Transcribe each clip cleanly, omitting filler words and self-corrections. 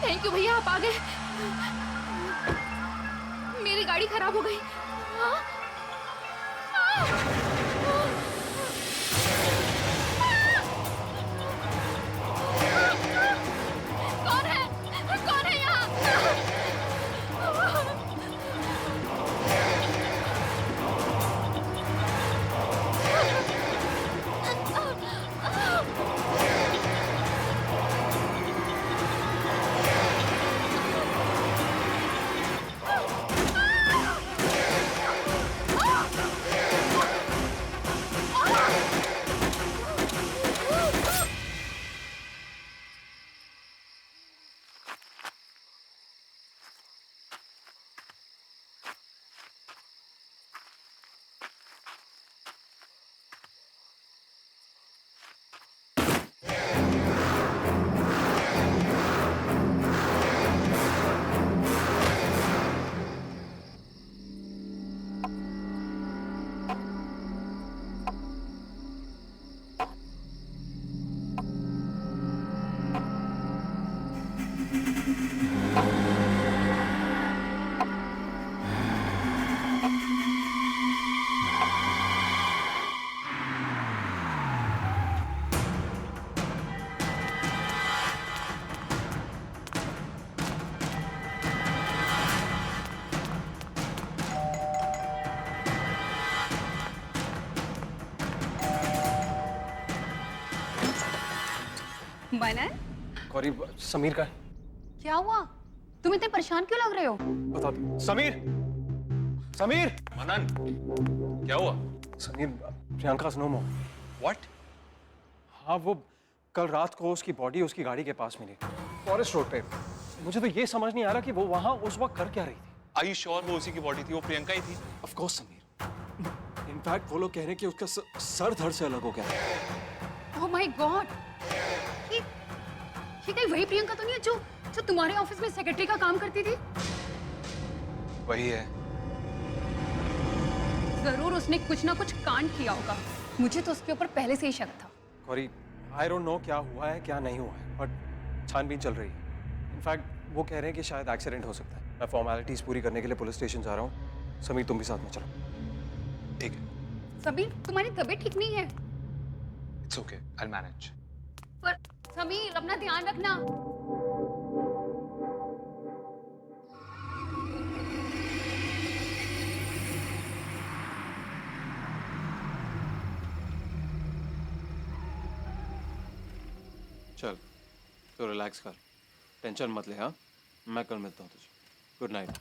Thank you भैया, आप आ गए। मेरी गाड़ी खराब हो गई। हाँ? कौन है? कौन है यहाँ? मनन, गौरी, समीर का क्या हुआ? तुम इतने परेशान क्यों लग रहे हो? बता दो। समीर, समीर, मनन, क्या हुआ? समीर, प्रियंका स्नोमो। What? हाँ, वो कल रात को उसकी बॉडी उसकी गाड़ी के पास मिली, फॉरेस्ट रोड पे। मुझे तो ये समझ नहीं आ रहा कि वो वहां उस वक्त कर क्या रही थी। Are you sure वो उसी की बॉडी थी? वो प्रियंका ही थी? Of course Sameer. इनफैक्ट वो लोग कह रहे हैं कि उसका सर धड़ से अलग हो गया। ओह माय गॉड, ये कहीं वही प्रियंका तो नहीं है जो जो तुम्हारे ऑफिस में सेक्रेटरी का काम करती थी? वही है। जरूर उसने कुछ ना कुछ कांड किया होगा। मुझे तो उसके ऊपर पहले से ही शक था। गौरी, आई डोंट नो क्या हुआ है क्या नहीं हुआ है, बट छानबीन चल रही है। इनफैक्ट वो कह रहे हैं कि शायद एक्सीडेंट हो सकता है। मैं फॉर्मेलिटीज पूरी करने के लिए पुलिस स्टेशन जा रहा हूँ। समीर, तुम भी साथ में चलो। ठीक है। सबीर, तुम्हारी तबीयत ठीक नहीं है। It's okay. I'll manage. पर समीर, अपना ध्यान रखना। चल, तो रिलैक्स कर, टेंशन मत ले। हाँ, मैं कल मिलता हूँ तुझे। Good night.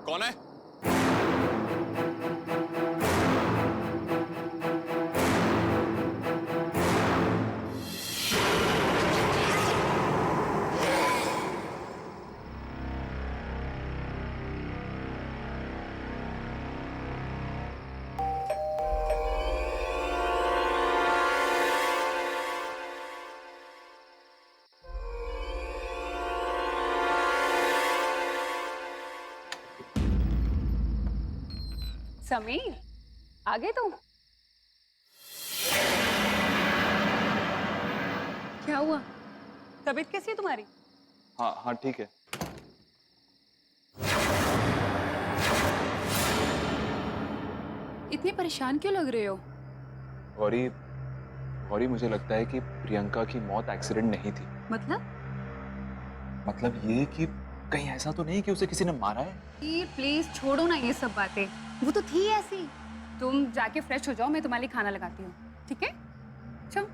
कौन है? समीर, आ गए तुम? क्या हुआ? तबीयत कैसी है तुम्हारी? हाँ हाँ ठीक है। इतने परेशान क्यों लग रहे हो? गौरी, गौरी मुझे लगता है कि प्रियंका की मौत एक्सीडेंट नहीं थी। मतलब ये कि कहीं ऐसा तो नहीं कि उसे किसी ने मारा है? प्लीज छोड़ो ना ये सब बातें, वो तो थी ऐसी। तुम जाके फ्रेश हो जाओ, मैं तुम्हारे लिए खाना लगाती हूँ, ठीक है? चलो।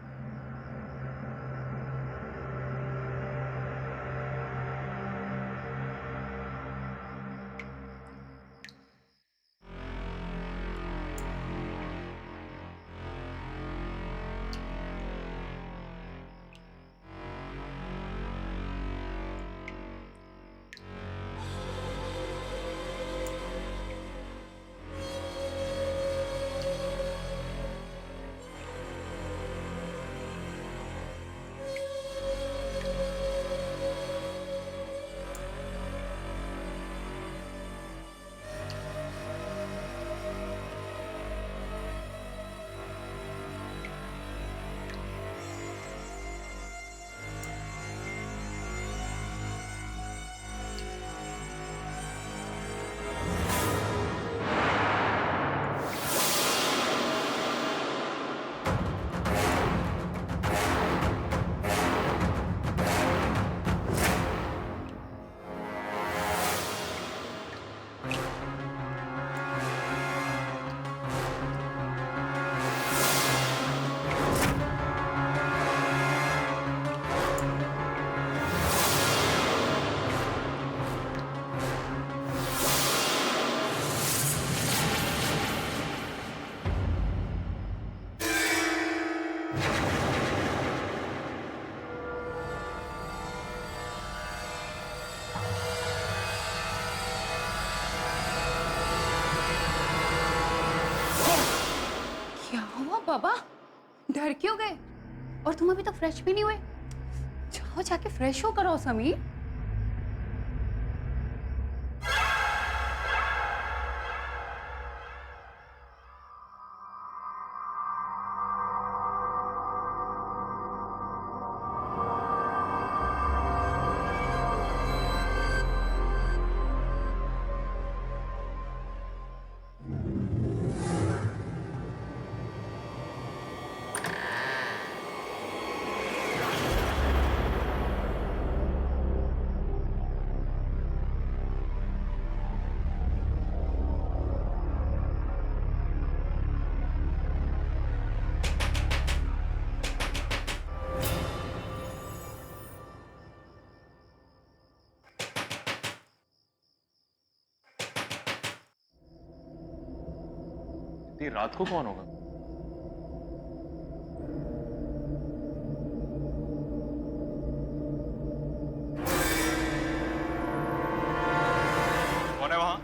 बाबा, डर क्यों गए? और तुम अभी तक फ्रेश भी नहीं हुए? जाओ जाके फ्रेश हो करो समीर। इतनी रात को कौन होगा? कौन है वहां?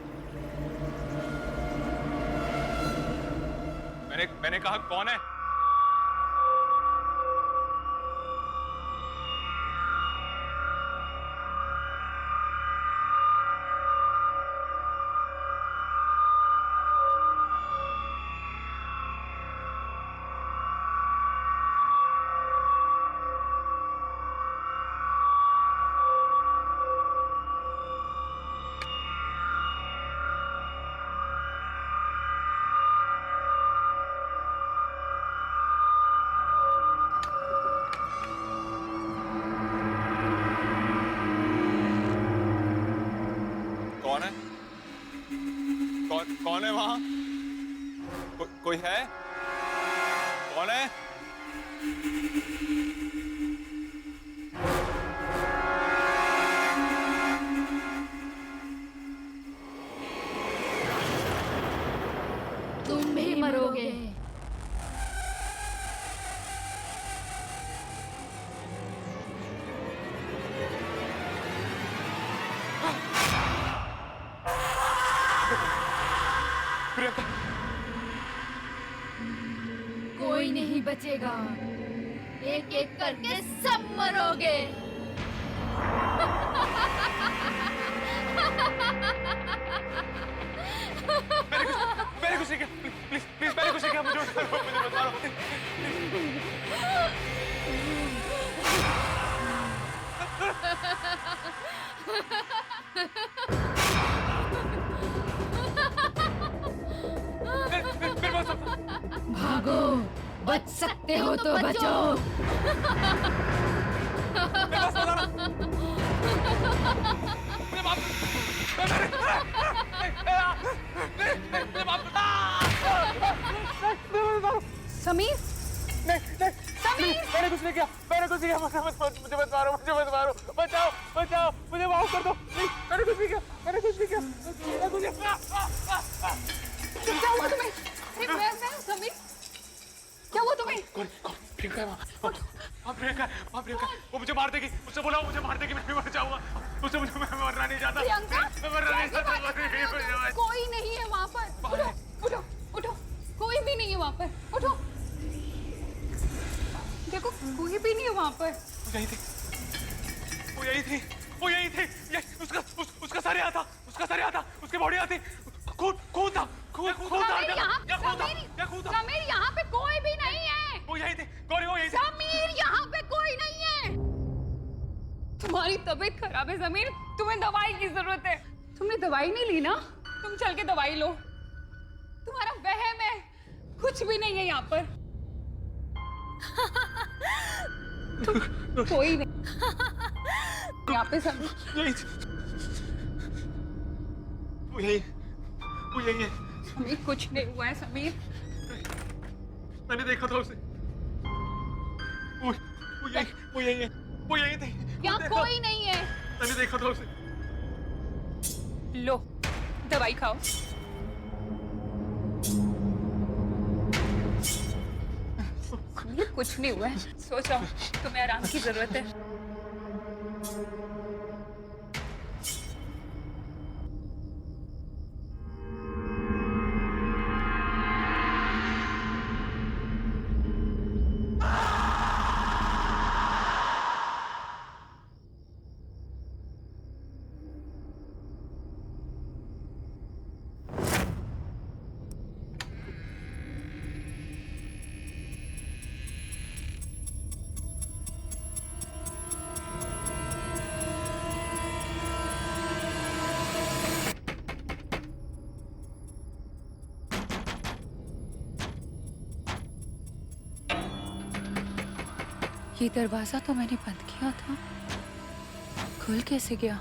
मैंने कहा कौन है? कौन है? कौन है वहां? कोई है? कौन है? तुम भी मरोगे। कोई नहीं बचेगा, एक एक करके सब मरोगे। मैंने कुछ बच सकते हो तो बचो। समीर, समीर, मैंने कुछ नहीं किया, मैंने कुछ नहीं किया, मुझे मत मारो, बचाओ, बचाओ, मुझे माफ कर दो, नहीं, मैंने कुछ नहीं किया, मैंने कुछ नहीं किया, मैंने कुछ नहीं किया। क्या हुआ तुम्हें? अरे मैं समीर, क्या हुआ तुम्हें? प्रियंका, वो मुझे मार देगी, उससे बोला वो मुझे मार देगी, मैं भी मर जाऊंगा, उससे मुझे मैं मरना नहीं चाहता। प्रियंका, मैं मरना नहीं चाहता। कोई नहीं है वहाँ पर। उठो, उठो, कोई भी नहीं है वहाँ पर। उठो, देखो कोई भी नहीं है वहाँ पर। वो यही थी, उसका सर यहाँ था, उसकी बॉडी यहाँ थी, खून था। समीर, यहाँ पे कोई भी नहीं है। वो यही थी, गौरी वो यही थी। समीर, यहाँ पे कोई नहीं है। तुम्हारी तबीयत खराब है समीर, तुम्हें दवाई की जरूरत है। तुमने दवाई नहीं ली ना? तुम चल के दवाई लो। तुम्हारा वहम है, कुछ भी नहीं है यहाँ पर। कोई नहीं यहाँ पे समीर। वो यही है। समीर, कुछ नहीं हुआ है समीर। मैंने देखा था उसे, वो यही थी। यहाँ कोई नहीं है। मैंने देखा था उसे। लो, दवाई खाओ। समीर, कुछ नहीं हुआ है, सो जाओ, तुम्हें आराम की जरूरत है। ये दरवाजा तो मैंने बंद किया था, खुल कैसे गया?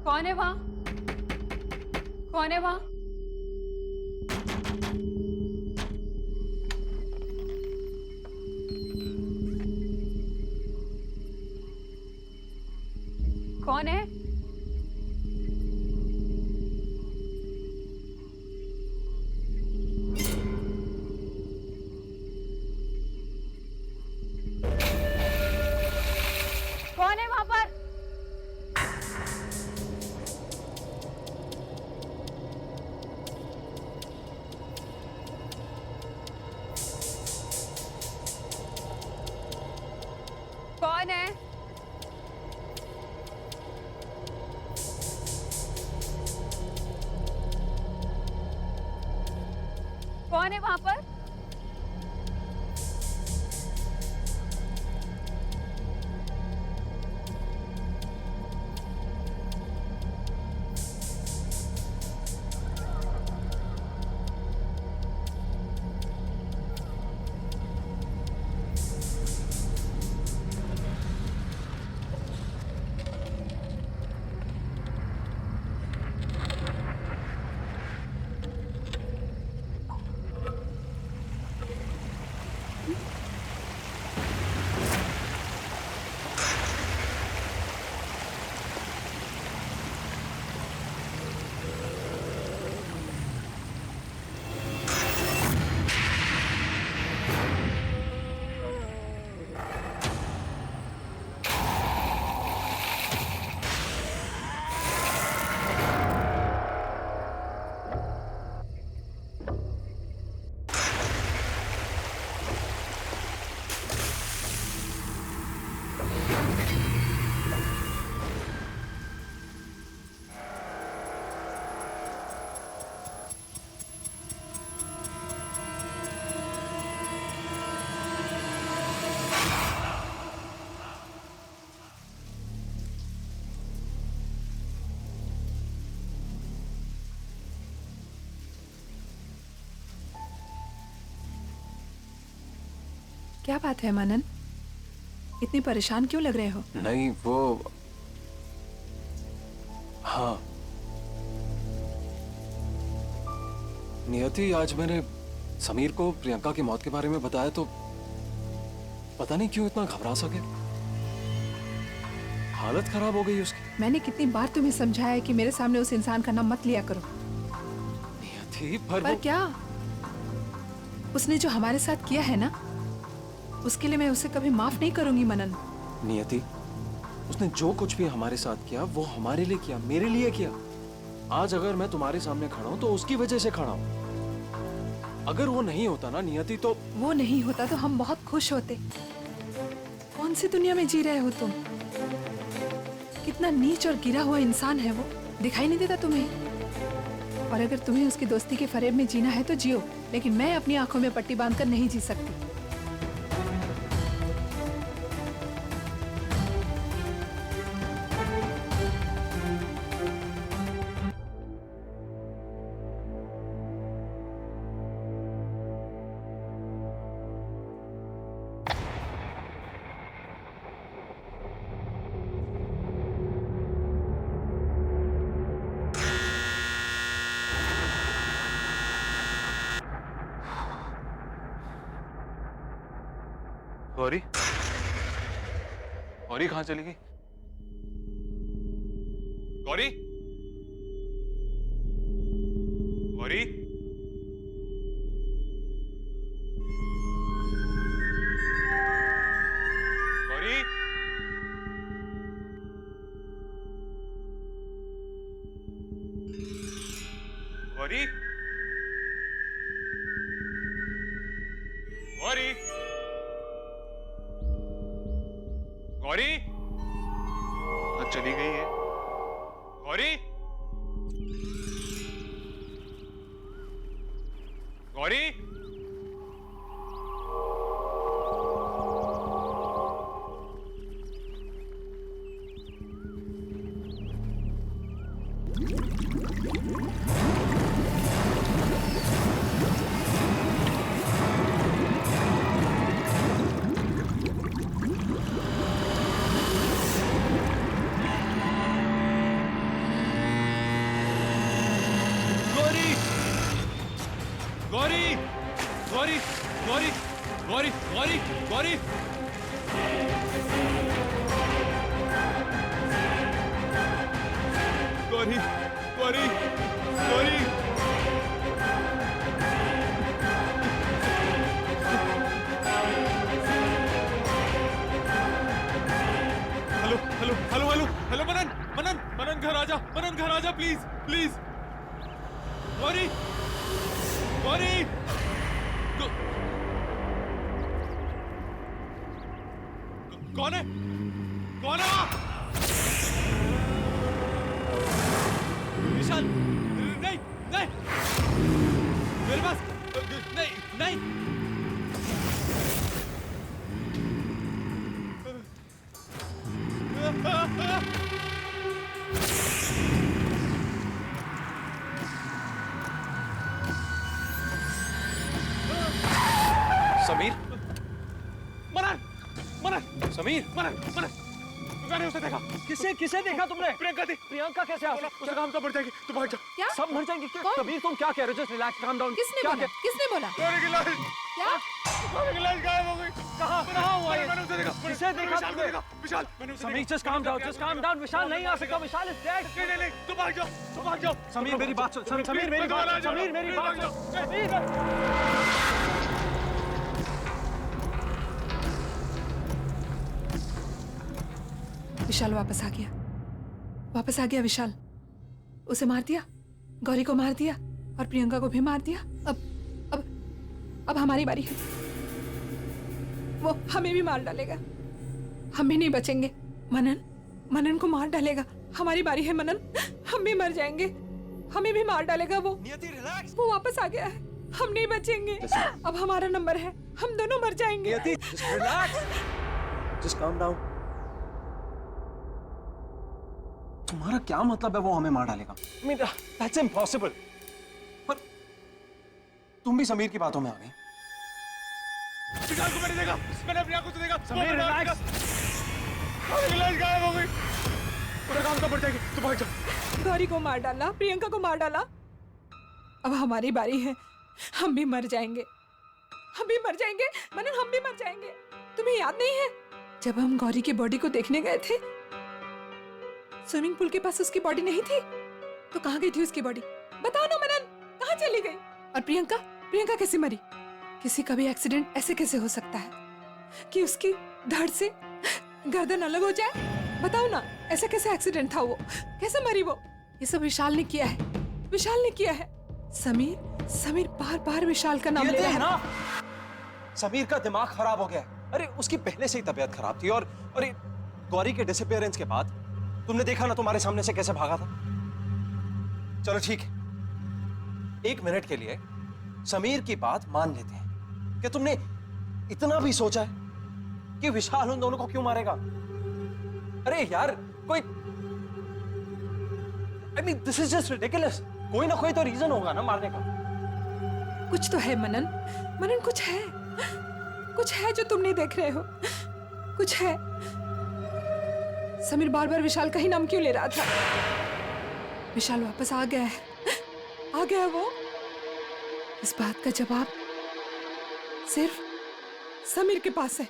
कौन है वहां? कौन है वहां? कौन है? कौन है वहां पर? कौन है? कौन है वहां पर? क्या बात है मनन? इतनी परेशान क्यों लग रहे हो? नहीं वो, हाँ नियति, आज मैंने समीर को प्रियंका की मौत के बारे में बताया तो पता नहीं क्यों इतना घबरा सा गया। हालत खराब हो गई उसकी। मैंने कितनी बार तुम्हें समझाया है कि मेरे सामने उस इंसान का नाम मत लिया करो। नियति पर पर क्या? उसने जो हमारे साथ किया है ना, उसके लिए मैं उसे कभी माफ नहीं करूंगी मनन। नियति, उसने जो कुछ भी हमारे साथ किया वो हमारे लिए किया, मेरे लिए किया। आज अगर मैं तुम्हारे सामने खड़ा हूं तो उसकी वजह से खड़ा हूं। अगर वो नहीं होता ना नियति तो वो नहीं होता तो हम बहुत खुश होते। कौन सी दुनिया में जी रहे हो तुम? कितना नीच और गिरा हुआ इंसान है वो, दिखाई नहीं देता तुम्हें? और अगर तुम्हें उसकी दोस्ती के फरेब में जीना है तो जियो, लेकिन मैं अपनी आंखों में पट्टी बांधकर नहीं जी सकती। गौरी, गौरी कहाँ चली गई? गौरी, गौरी, गौरी, गौरी, गौरी, गौरी, चली गई है। Gauri, Gauri, Gauri, Gauri, Gauri, Gauri, Gauri, Gauri, Gauri, Gauri, Gauri, hello hello hello hello hello, Manan Manan Manan घर आजा, मनन घर आजा, प्लीज प्लीज। गौरी, गौरी, कौन है? कौन है? विशाल, नहीं नहीं, मेरे पास नहीं नहीं। समीर, मनन, मनन, समीर, मनन, मनन, मैंने उसे देखा। किसे किसे देखा तुमने? प्रियंका थी। प्रियंका कैसे आ सकती? उसका काम तो बढ़ जाएगी, तुम भाग जाओ। क्या? सब मर जाएंगे क्या? कौन? कबीर तुम क्या कह रहे हो? Just relax, calm down. किसने क्या बोला? किसने बोला? गौरी की लाश, क्या? गौरी की लाश गायब हो गई। कहाँ कहाँ हुआ ये? मैंने उसे देखा। किसे देखा विशाल को तुमने? देखा, विशाल, मैंने उसे समीर देखा। Just calm down, just calm down. Vishal नहीं आ सकता, विशाल इज डेड। नहीं नहीं नहीं, तुम भाग जाओ, तुम भाग जाओ। समीर मेरी बात सुन, समीर मेरी बात सुन, समीर मेरी बात सुन, समीर। विशाल वापस आ गया, वापस आ गया विशाल। उसे मार दिया, गौरी को मार दिया और प्रियंका को भी मार दिया। अब हमारी बारी है। वो हमें भी मार डालेगा, हम भी नहीं बचेंगे। मनन, मनन को मार डालेगा। हमारी बारी है मनन, हम भी मर जाएंगे, हमें भी मार डालेगा वो। नियति रिलैक्स। वो वापस आ गया है, हम नहीं बचेंगे। अब हमारा नंबर है, हम दोनों मर जाएंगे। नियति, just relax. Just calm down. तुम्हारा क्या मतलब है वो हमें मार डालेगा? I mean, that's impossible. पर तुम भी समीर की बातों में आ गई। विशाल को मैंने देखा, मैंने अपनी आंखों से देखा। समीर, relax। लाश गायब हो गई। पूरा काम तो पड़ जाएगी, तुम भाग जाओ। गौरी को मार डाला, प्रियंका को मार डाला। अब हमारी बारी है, हम भी मर जाएंगे, हम भी मर जाएंगे मनन, हम भी मर जाएंगे। तुम्हें याद नहीं है जब हम गौरी की बॉडी को देखने गए थे, स्विमिंग पूल के पास उसकी बॉडी नहीं थी, तो कहाँ गई थी उसकी बॉडी? बताओ ना मनन, कहाँ चली गई? और प्रियंका, प्रियंका कैसे मरी? किसी का भी एक्सीडेंट ऐसे कैसे हो सकता है कि उसकी धड़ से गर्दन अलग हो जाए? बताओ ना, ऐसा कैसे एक्सीडेंट था? वो कैसे मरी? वो ये सब विशाल ने किया है, विशाल ने किया है। समीर, समीर बार बार विशाल का नाम ले रहा है ना। समीर का दिमाग खराब हो गया है। अरे उसकी पहले से ही तबीयत खराब थी, और अरे गौरी के डिसअपीयरेंस के बाद तुमने देखा ना तुम्हारे सामने से कैसे भागा था। चलो ठीक है, 1 मिनट के लिए समीर की बात मान लेते हैं। क्या तुमने इतना भी सोचा है कि विशाल उन दोनों को क्यों मारेगा? अरे यार, कोई I mean, this is just ridiculous. कोई ना कोई तो रीजन होगा ना मारने का। कुछ तो है मनन, मनन कुछ है, कुछ है जो तुम नहीं देख रहे हो, कुछ है। समीर बार बार विशाल का ही नाम क्यों ले रहा था? विशाल वापस आ गया है, आ गया है वो। इस बात का जवाब सिर्फ समीर के पास है।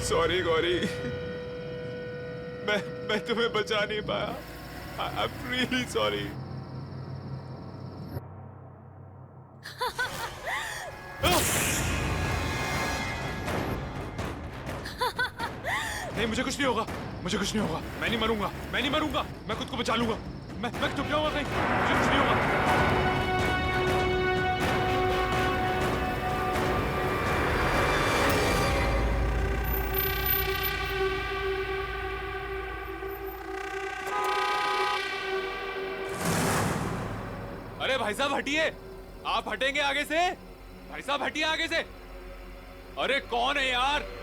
सॉरी गौरी, मैं तुम्हें बचा नहीं पाया। I am really sorry. नहीं, मुझे कुछ नहीं होगा, मुझे कुछ नहीं होगा। मैं नहीं मरूंगा, मैं नहीं मरूंगा, मैं खुद को बचा लूंगा। मैं छुप जाऊंगा कहीं, मुझे कुछ नहीं होगा। अरे भाई साहब हटिए, आप हटेंगे आगे से? भाई साहब हटिए आगे से। अरे कौन है यार?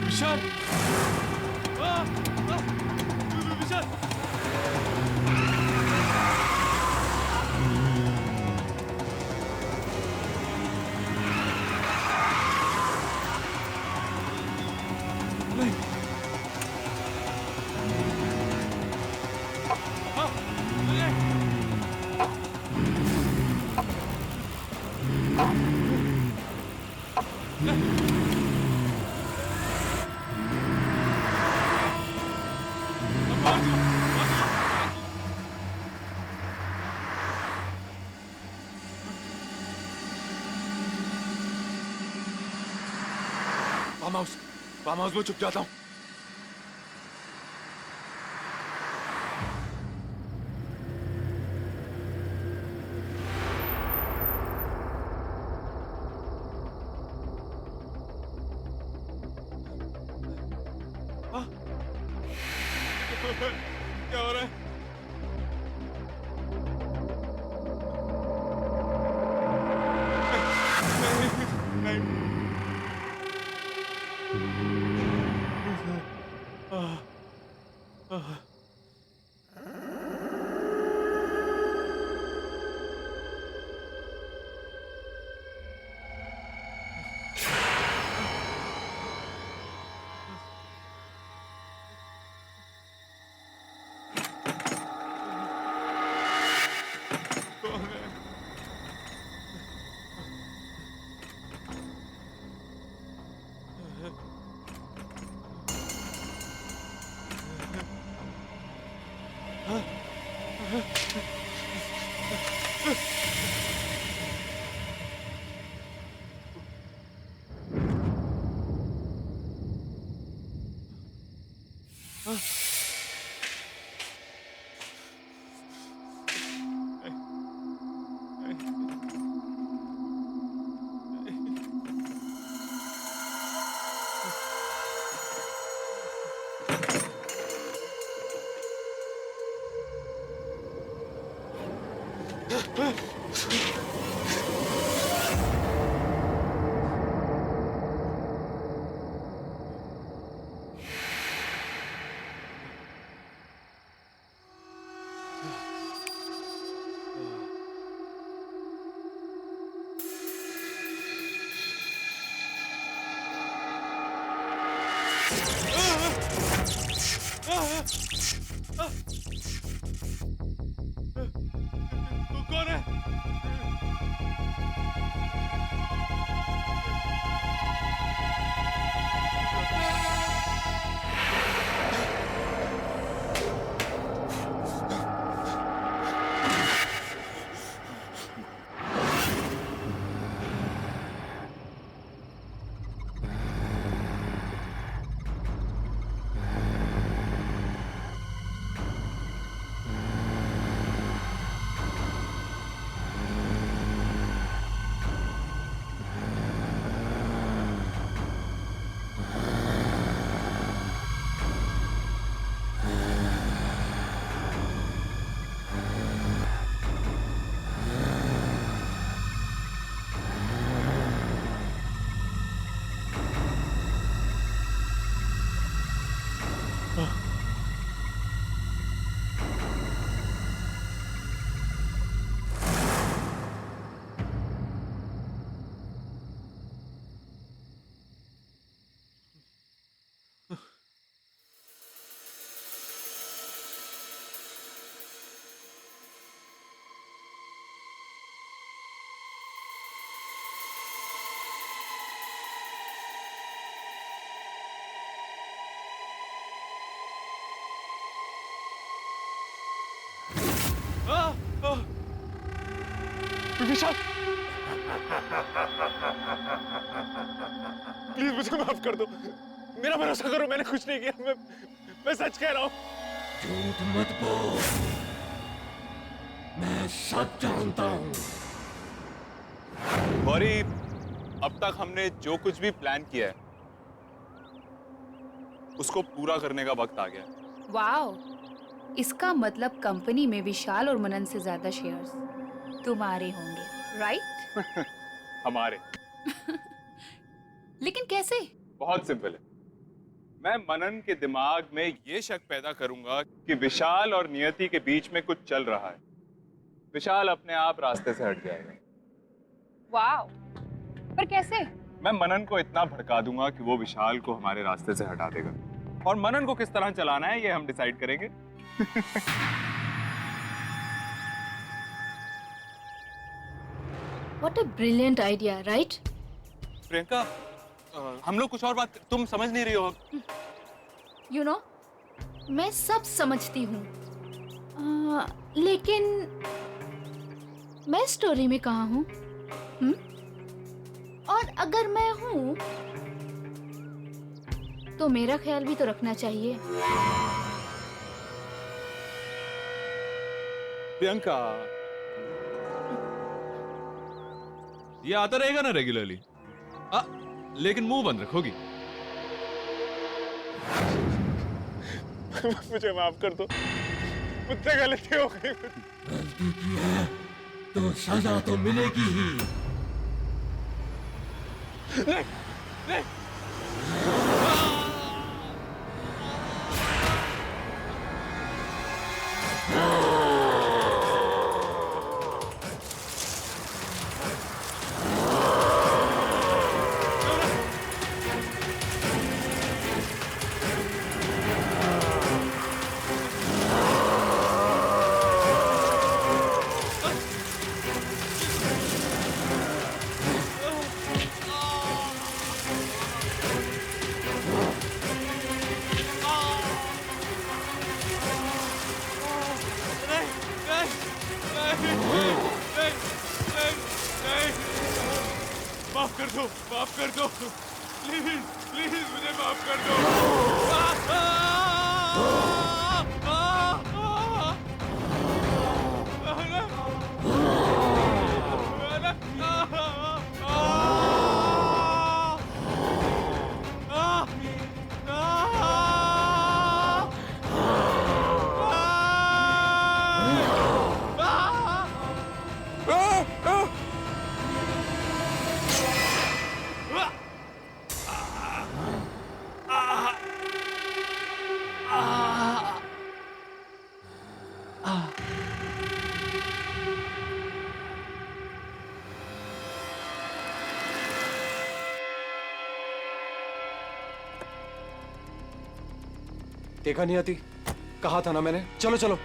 विशाल, विशाल, फार्म हाउस में छुप जाता हूँ। क्या हो रहा है? नहीं। तू कौन है? विशाल, प्लीज मुझे माफ कर दो। मेरा भरोसा करो, मैंने कुछ नहीं किया। मैं सच कह रहा हूँ। झूठ मत बोल, मैं सब जानता हूँ। गौरी, अब तक हमने जो कुछ भी प्लान किया है उसको पूरा करने का वक्त आ गया है। वाओ, इसका मतलब कंपनी में विशाल और मनन से ज्यादा शेयर्स तुम्हारे होंगे, राइट? हमारे। लेकिन कैसे? बहुत सिंपल है। मैं मनन के दिमाग में ये शक पैदा करूंगा कि विशाल और नियति के बीच में कुछ चल रहा है। विशाल अपने आप रास्ते से हट जाएगा। वाओ, पर कैसे? मैं मनन को इतना भड़का दूंगा कि वो विशाल को हमारे रास्ते से हटा देगा, और मनन को किस तरह चलाना है ये हम डिसाइड करेंगे। What a brilliant idea, right? Priyanka, हम लोग कुछ और बात, तुम समझ नहीं रही हो। You know, मैं सब समझती हूँ, लेकिन मैं स्टोरी में कहाँ हूँ? और अगर मैं हूँ, तो मेरा ख्याल भी तो रखना चाहिए। प्रियंका, ये आता रहेगा ना रेगुलरली? लेकिन मुंह बंद रखोगी। मुझे माफ कर दो, मुझसे गलती हो गई। गलती की है तो सजा तो मिलेगी ही। नहीं, नहीं। माफ कर दो, माफ कर दो, प्लीज प्लीज मुझे माफ कर दो। देखा नहीं आती, कहा था ना मैंने। चलो चलो।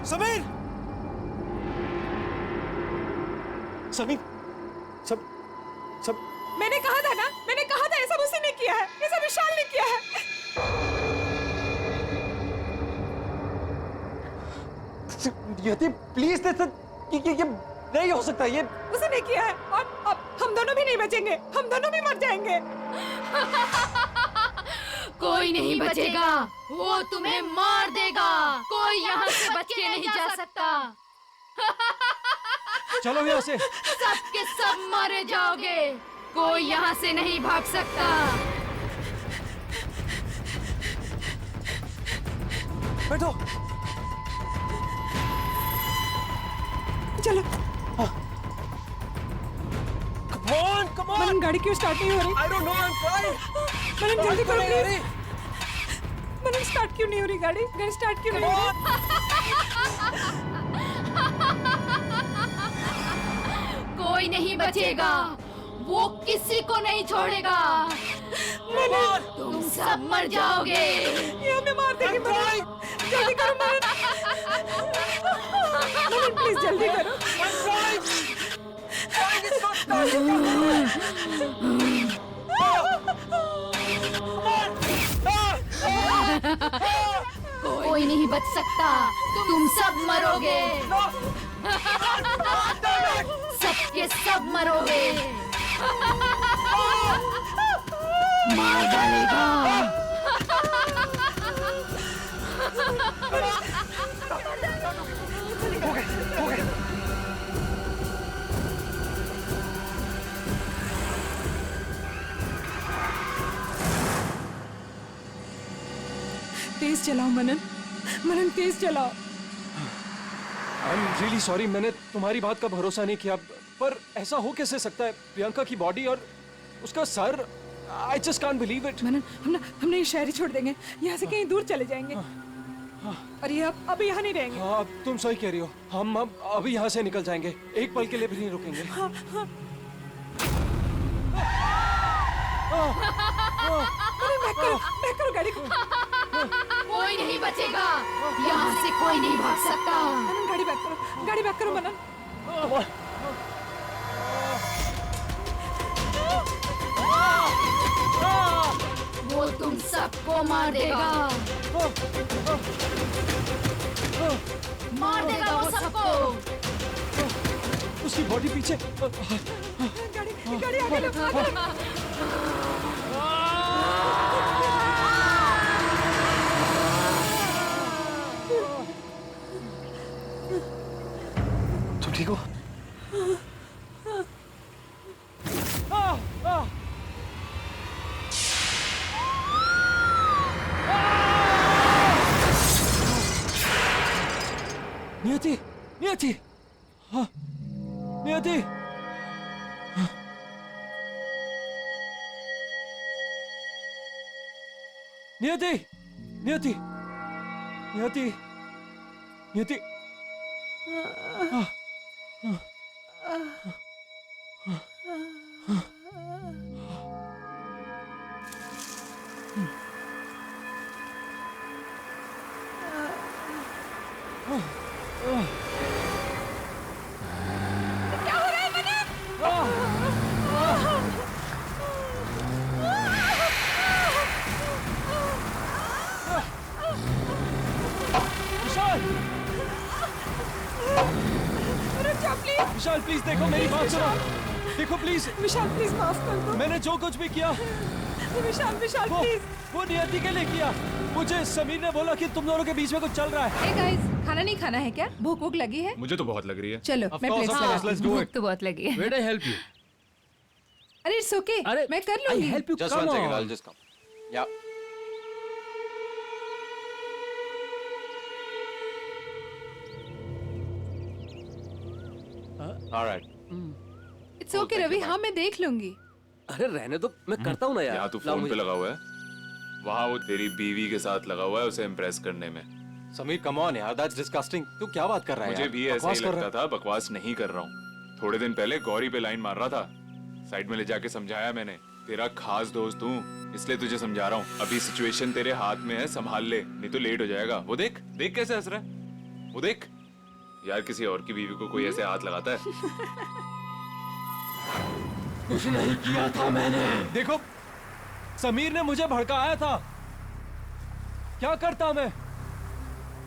समीर, समीर, सब मैंने कहा था ना, मैंने कहा था, ऐसा उसी ने किया है, ऐसा विशाल ने किया है। यति प्लीज, ये नहीं हो सकता, ये उसी ने किया है और अब हम दोनों भी नहीं बचेंगे, हम दोनों भी मर जाएंगे। कोई नहीं बचेगा, वो तुम्हें मार देगा। कोई यहाँ से बच के नहीं जा सकता। चलो यहाँ से। सब के सब मारे जाओगे। कोई यहाँ से नहीं भाग सकता। बैठो। चलो। Come on. मनन, गाड़ी क्यों स्टार्ट नहीं हो रही? I don't know, I'm trying. मनन जल्दी करो नहीं हो प्लीज। मनन स्टार्ट क्यों नहीं हो रही गाड़ी? गाड़ी स्टार्ट क्यों नहीं हो रही? कोई नहीं बचेगा, वो किसी को नहीं छोड़ेगा। तुम सब मर जाओगे। ये हमें मार देगी मनन। जल्दी करो मनन। मनन प्लीज जल्दी करो। कोई नहीं बच सकता, तुम सब मरोगे। सबके सब मरोगे। मार डालेगा। हो गए। तेज चलाओ मनन, मनन तेज चलाओ। आई एम रियली सॉरी, मैंने तुम्हारी बात का भरोसा नहीं किया, पर ऐसा हो कैसे सकता है? प्रियंका की बॉडी और उसका सर, I just can't believe it. Manan, हमने ये शहर ही छोड़ देंगे, यहाँ से कहीं दूर चले जाएंगे। और ये अब यहाँ नहीं रहेंगे। हाँ, अब तुम सही कह रही हो, हम अब अभी यहाँ से निकल जाएंगे, एक पल के लिए भी नहीं रुकेंगे। बैक करो गाड़ी को। कोई नहीं बचेगा, यहाँ से कोई नहीं भाग सकता। मनन गाड़ी बैक करो, गाड़ी बैक करो मनन। वो तुम सबको मार देगा। मार देगा वो सबको। उसकी बॉडी पीछे। गाड़ी आगे लो, आगे लो। तुम ठीक हो? नियति, नियति, हाँ, नियति, नियति, नियति, नियति, नियति, विशाल प्लीज देखो, मेरी बात सुनो, देखो प्लीज। विशाल प्लीज माफ कर दो। मैंने जो कुछ भी किया विशाल प्लीज। वो नियति के लिए किया। मुझे समीर ने बोला कि तुम दोनों के बीच में कुछ चल रहा है। हे गाइस, खाना नहीं खाना है क्या? भूख वूख लगी है? मुझे तो बहुत लग रही है। चलो मैं प्लेट से लेट्स डू इट। तो बहुत लगी है। Where I help you? अरे इट्स ओके, अरे मैं कर लूंगी। I help you. Just Come one second, on. I'll just come. Yeah. Alright. It's okay Ravi, हाँ मैं देख लूंगी। अरे रहने दो, मैं करता हूँ ना यार। यहाँ तू लाओ फोन पे मुझे। लगा हुआ है, वहाँ वो तेरी बीवी के साथ लगा हुआ है उसे इम्प्रेस करने में। समीर कम ऑन यार, दैट्स डिस्गस्टिंग। तू क्या बात कर रहा है मुझे यार? भी ऐसा बकवास ही कर रहा लगता था, बकवास नहीं कर रहा हूँ। थोड़े दिन पहले गौरी पे लाइन मार रहा था, साइड में ले जाके समझाया मैंने। तेरा खास दोस्त हूँ इसलिए तुझे समझा रहा हूँ। अभी सिचुएशन तेरे हाथ में है, संभाल ले नहीं तो लेट हो जाएगा। वो देख देख कैसे हंस रहा है, वो देख। यार किसी और की बीवी को कोई ऐसे हाथ लगाता है? कुछ नहीं किया था मैंने। देखो समीर ने मुझे भड़काया था। क्या करता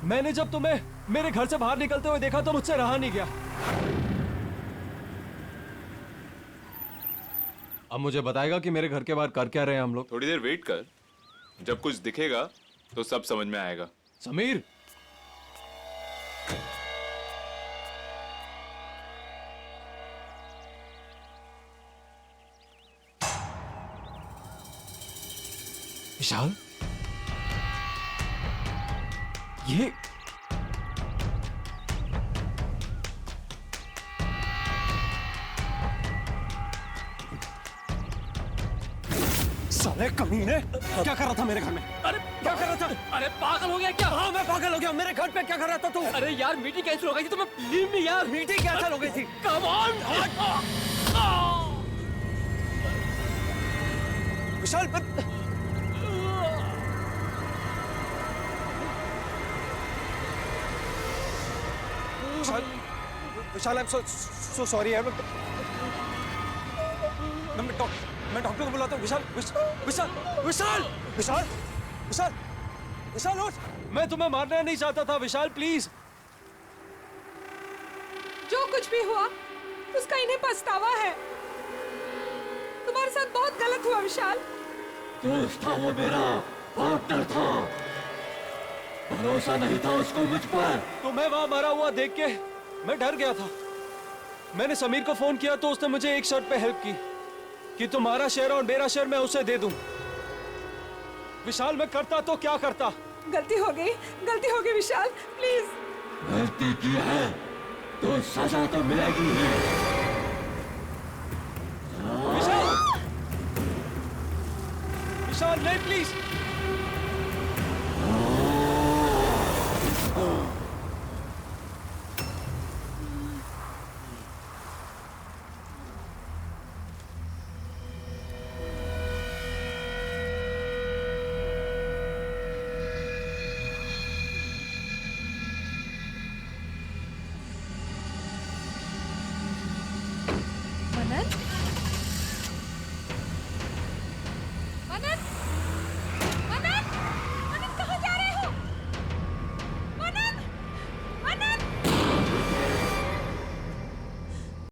मैंने जब तुम्हें मेरे घर से बाहर निकलते हुए देखा तो मुझसे रहा नहीं गया। अब मुझे बताएगा कि मेरे घर के बाहर कर क्या रहे हैं हम लोग? थोड़ी देर वेट कर, जब कुछ दिखेगा तो सब समझ में आएगा। समीर विशाल, ये साले कमीने, क्या कर रहा था मेरे घर में? अरे क्या कर रहा था? अरे पागल हो गया क्या? हाँ मैं पागल हो गया। मेरे घर पे क्या कर रहा था तू? अरे यार मीटिंग कैंसिल हो गई थी, तो मैं लीव में यार। मीटिंग कैंसिल हो गई थी। Come on. Vishal Vishal Vishal, I am so sorry यार। मैं डॉक्टर को बुलाता हूँ। विशाल विशाल विशाल विशाल विशाल विशाल उठ। मैं तुम्हें मारना नहीं चाहता था विशाल, प्लीज। जो कुछ भी हुआ उसका इन्हें पछतावा है। तुम्हारे साथ बहुत गलत हुआ विशाल। दोस्त था वो मेरा, पार्टनर था। भरोसा नहीं था उसको मुझ पर। तुम्हें वहां मरा हुआ देख के मैं डर गया था। मैंने समीर को फोन किया तो उसने मुझे एक शर्त पे हेल्प की कि तुम्हारा शेयर और मेरा शेयर मैं उसे दे दूं। विशाल मैं करता तो क्या करता? गलती हो गई विशाल, प्लीज। गलती की है तो सजा तो मिलेगी ही। विशाल विशाल नहीं, प्लीज